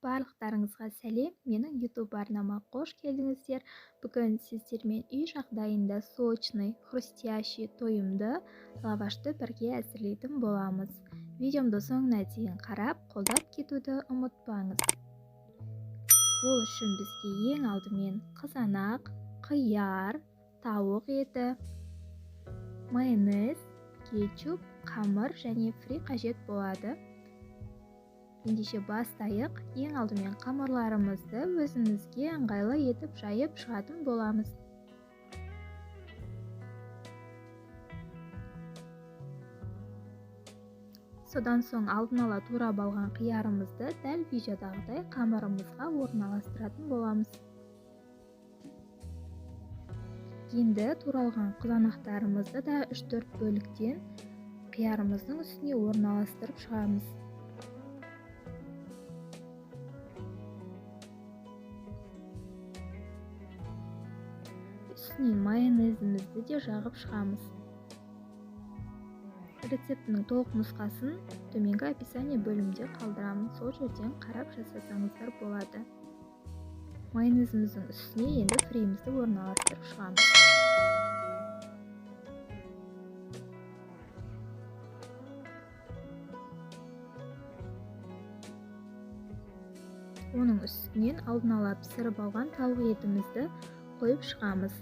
Барлықтарыңызға сәлем, менің YouTube арнама қош келдіңіздер. Бүгін сіздермен үй жағдайында сочный, хрустящий, тойымды лавашты бірге әзірлейтін боламыз. Видеомды соңына дейін қарап, қолдап кетуді ұмытпаңыз. Ол үшін бізге ең алдымен қызанақ, қияр, тауық еті, майонез, кетчуп, қамыр және фри қажет болады. Ендеше бастайық. Ең алдымен қамырларымызды өзімізге ыңғайлы етіп жайып шығатын боламыз. Содан соң алдын ала турап алған қиярымызды дәл видеодағыдай қамырымызға орналастыратын боламыз. Енді туралған қызанақтарымызды да 3-4 бөліктен қиярымыздың үстіне орналастырып шығамыз. Үстінен майонезімізді де жағып шығамыз. Рецептінің толық нұсқасын төменгі описание бөлімінде қалдырамын, сол жерден қарап жасасаңыздар болады. Майонезіміздің үстіне енді фриімізді орналастырып шығамыз. Оның үстінен алдын ала пісіріп алған тауық етімізді қойып шығамыз.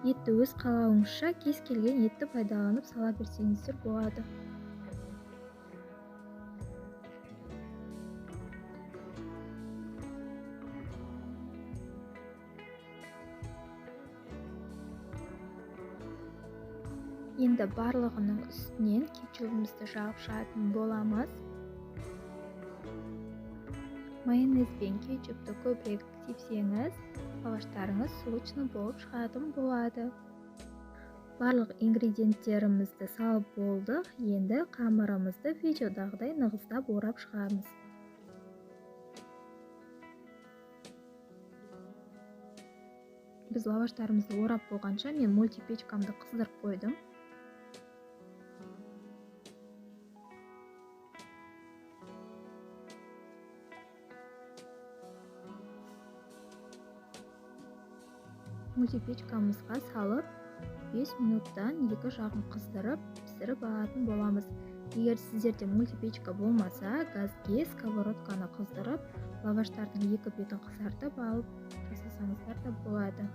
Етті өз қалауыңызша кез келген етті пайдаланып сала берсеңіздер болады. Енді барлығының үстінен кетчупымызды жағып шығатын боламыз. Майонез бен кетчупты көбірек сепсеңіз, лаваштарыңыз сочный болып шығатын болады. Барлық ингредиенттерімізді салып болдық. Енді қамырымызды видеодағыдай нығыздап орап шығамыз. Біз лаваштарымызды орап болғанша мен мультипечкамды қыздырып қойдым. Мультипечкамызға салып 5 минуттан 2 жағын қыздырып пісіріп алатын боламыз. Егер сіздерде мультипечка болмаса, газге сковородканы қыздырып, лаваштардың екі бетін қызартып алып жасасаңыздар да болады.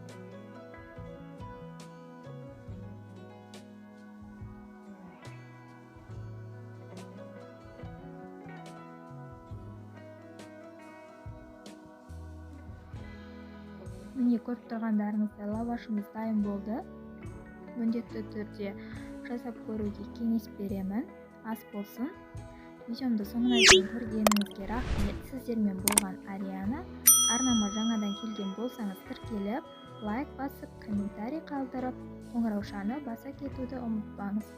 Міне көріп тұрғандарыңыздай лавашымыз дайын болды. Міндетті түрде жасап көруге кеңес беремін. Ас болсын. Видеомды соңына дейін көргеніңізге рахмет. Сіздермен болған Ариана. Арнама жаңадан келген болсаңыз тіркеліп, лайк басып, комментарий қалдырып, қоңыраушаны баса кетуді ұмытпаңыз.